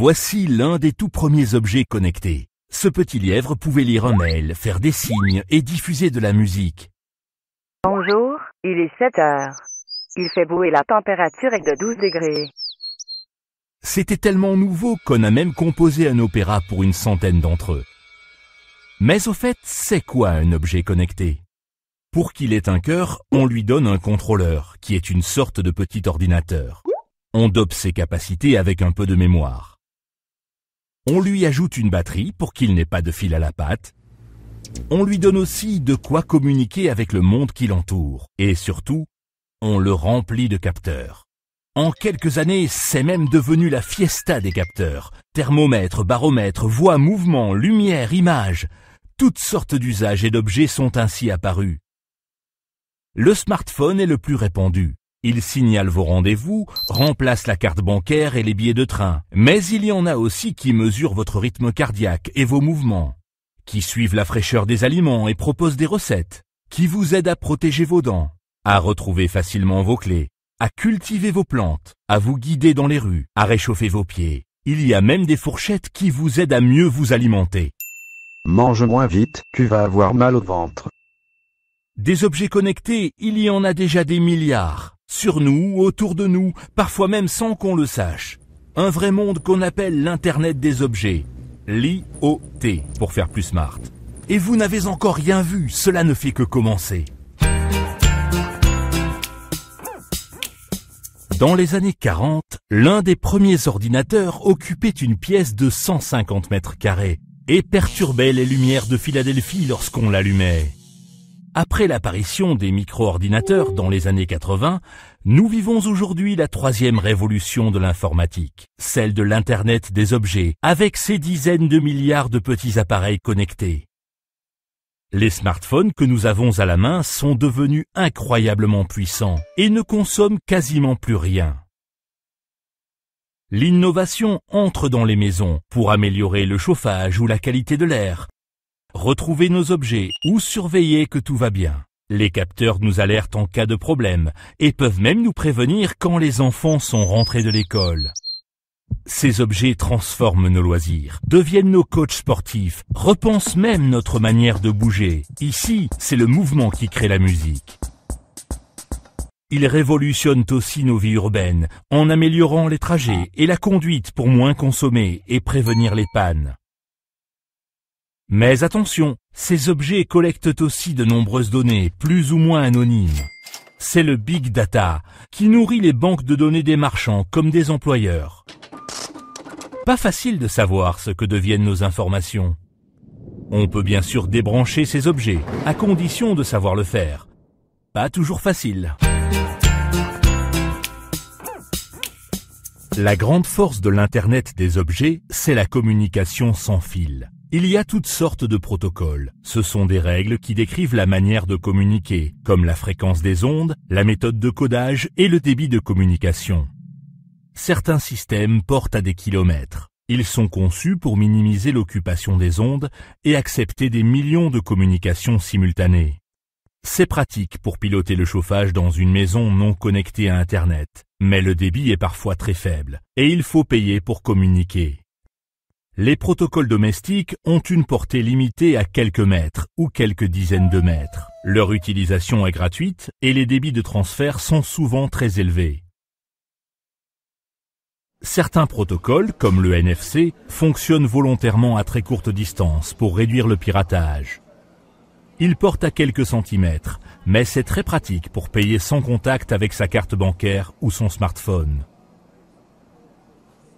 Voici l'un des tout premiers objets connectés. Ce petit lièvre pouvait lire un mail, faire des signes et diffuser de la musique. Bonjour, il est 7 heures. Il fait beau et la température est de 12 degrés. C'était tellement nouveau qu'on a même composé un opéra pour une centaine d'entre eux. Mais au fait, c'est quoi un objet connecté? Pour qu'il ait un cœur, on lui donne un contrôleur, qui est une sorte de petit ordinateur. On dope ses capacités avec un peu de mémoire. On lui ajoute une batterie pour qu'il n'ait pas de fil à la patte. On lui donne aussi de quoi communiquer avec le monde qui l'entoure. Et surtout, on le remplit de capteurs. En quelques années, c'est même devenu la fiesta des capteurs. Thermomètre, baromètre, voix, mouvement, lumière, image. Toutes sortes d'usages et d'objets sont ainsi apparus. Le smartphone est le plus répandu. Il signale vos rendez-vous, remplace la carte bancaire et les billets de train. Mais il y en a aussi qui mesurent votre rythme cardiaque et vos mouvements, qui suivent la fraîcheur des aliments et proposent des recettes, qui vous aident à protéger vos dents, à retrouver facilement vos clés, à cultiver vos plantes, à vous guider dans les rues, à réchauffer vos pieds. Il y a même des fourchettes qui vous aident à mieux vous alimenter. Mange moins vite, tu vas avoir mal au ventre. Des objets connectés, il y en a déjà des milliards. Sur nous, autour de nous, parfois même sans qu'on le sache. Un vrai monde qu'on appelle l'Internet des objets. L'IoT, pour faire plus smart. Et vous n'avez encore rien vu, cela ne fait que commencer. Dans les années 40, l'un des premiers ordinateurs occupait une pièce de 150 mètres carrés et perturbait les lumières de Philadelphie lorsqu'on l'allumait. Après l'apparition des micro-ordinateurs dans les années 80, nous vivons aujourd'hui la troisième révolution de l'informatique, celle de l'Internet des objets, avec ses dizaines de milliards de petits appareils connectés. Les smartphones que nous avons à la main sont devenus incroyablement puissants et ne consomment quasiment plus rien. L'innovation entre dans les maisons pour améliorer le chauffage ou la qualité de l'air, retrouver nos objets ou surveiller que tout va bien. Les capteurs nous alertent en cas de problème et peuvent même nous prévenir quand les enfants sont rentrés de l'école. Ces objets transforment nos loisirs, deviennent nos coachs sportifs, repensent même notre manière de bouger. Ici, c'est le mouvement qui crée la musique. Ils révolutionnent aussi nos vies urbaines en améliorant les trajets et la conduite pour moins consommer et prévenir les pannes. Mais attention, ces objets collectent aussi de nombreuses données, plus ou moins anonymes. C'est le Big Data, qui nourrit les banques de données des marchands comme des employeurs. Pas facile de savoir ce que deviennent nos informations. On peut bien sûr débrancher ces objets, à condition de savoir le faire. Pas toujours facile. La grande force de l'Internet des objets, c'est la communication sans fil. Il y a toutes sortes de protocoles. Ce sont des règles qui décrivent la manière de communiquer, comme la fréquence des ondes, la méthode de codage et le débit de communication. Certains systèmes portent à des kilomètres. Ils sont conçus pour minimiser l'occupation des ondes et accepter des millions de communications simultanées. C'est pratique pour piloter le chauffage dans une maison non connectée à Internet, mais le débit est parfois très faible et il faut payer pour communiquer. Les protocoles domestiques ont une portée limitée à quelques mètres ou quelques dizaines de mètres. Leur utilisation est gratuite et les débits de transfert sont souvent très élevés. Certains protocoles, comme le NFC, fonctionnent volontairement à très courte distance pour réduire le piratage. Ils portent à quelques centimètres, mais c'est très pratique pour payer sans contact avec sa carte bancaire ou son smartphone.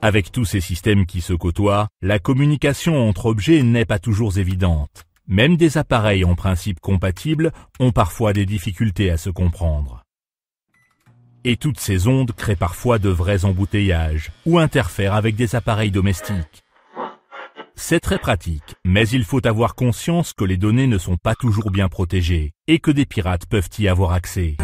Avec tous ces systèmes qui se côtoient, la communication entre objets n'est pas toujours évidente. Même des appareils en principe compatibles ont parfois des difficultés à se comprendre. Et toutes ces ondes créent parfois de vrais embouteillages ou interfèrent avec des appareils domestiques. C'est très pratique, mais il faut avoir conscience que les données ne sont pas toujours bien protégées et que des pirates peuvent y avoir accès.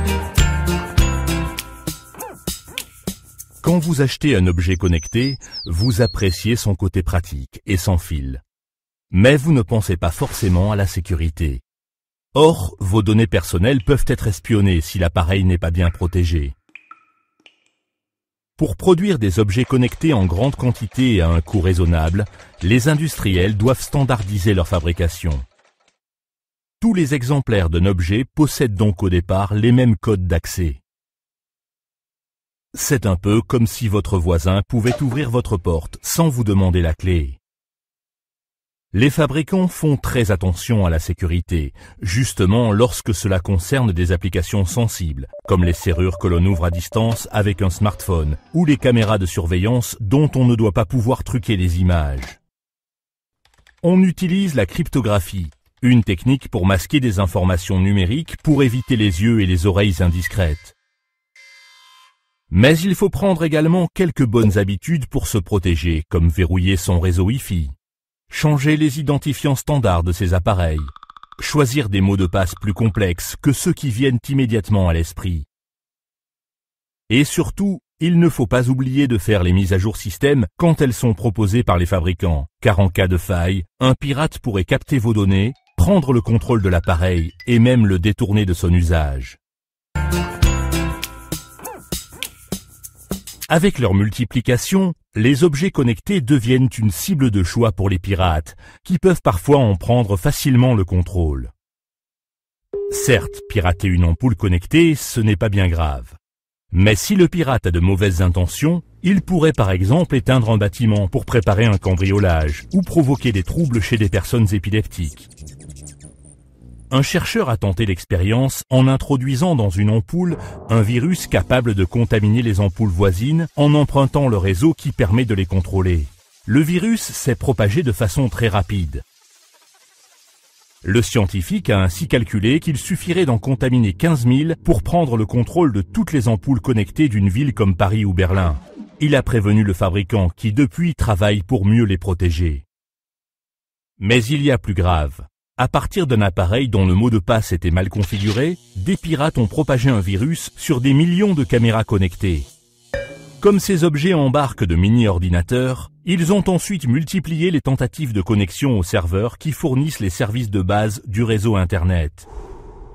Quand vous achetez un objet connecté, vous appréciez son côté pratique et sans fil. Mais vous ne pensez pas forcément à la sécurité. Or, vos données personnelles peuvent être espionnées si l'appareil n'est pas bien protégé. Pour produire des objets connectés en grande quantité et à un coût raisonnable, les industriels doivent standardiser leur fabrication. Tous les exemplaires d'un objet possèdent donc au départ les mêmes codes d'accès. C'est un peu comme si votre voisin pouvait ouvrir votre porte sans vous demander la clé. Les fabricants font très attention à la sécurité, justement lorsque cela concerne des applications sensibles, comme les serrures que l'on ouvre à distance avec un smartphone, ou les caméras de surveillance dont on ne doit pas pouvoir truquer les images. On utilise la cryptographie, une technique pour masquer des informations numériques pour éviter les yeux et les oreilles indiscrètes. Mais il faut prendre également quelques bonnes habitudes pour se protéger, comme verrouiller son réseau Wi-Fi, changer les identifiants standards de ses appareils, choisir des mots de passe plus complexes que ceux qui viennent immédiatement à l'esprit. Et surtout, il ne faut pas oublier de faire les mises à jour système quand elles sont proposées par les fabricants, car en cas de faille, un pirate pourrait capter vos données, prendre le contrôle de l'appareil et même le détourner de son usage. Avec leur multiplication, les objets connectés deviennent une cible de choix pour les pirates, qui peuvent parfois en prendre facilement le contrôle. Certes, pirater une ampoule connectée, ce n'est pas bien grave. Mais si le pirate a de mauvaises intentions, il pourrait par exemple éteindre un bâtiment pour préparer un cambriolage ou provoquer des troubles chez des personnes épileptiques. Un chercheur a tenté l'expérience en introduisant dans une ampoule un virus capable de contaminer les ampoules voisines en empruntant le réseau qui permet de les contrôler. Le virus s'est propagé de façon très rapide. Le scientifique a ainsi calculé qu'il suffirait d'en contaminer 15 000 pour prendre le contrôle de toutes les ampoules connectées d'une ville comme Paris ou Berlin. Il a prévenu le fabricant qui depuis travaille pour mieux les protéger. Mais il y a plus grave. À partir d'un appareil dont le mot de passe était mal configuré, des pirates ont propagé un virus sur des millions de caméras connectées. Comme ces objets embarquent de mini-ordinateurs, ils ont ensuite multiplié les tentatives de connexion aux serveurs qui fournissent les services de base du réseau Internet.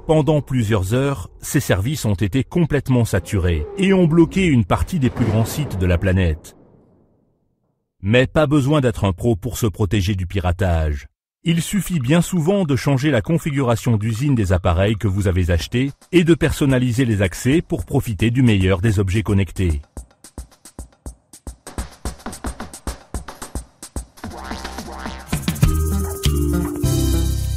Pendant plusieurs heures, ces services ont été complètement saturés et ont bloqué une partie des plus grands sites de la planète. Mais pas besoin d'être un pro pour se protéger du piratage. Il suffit bien souvent de changer la configuration d'usine des appareils que vous avez achetés et de personnaliser les accès pour profiter du meilleur des objets connectés.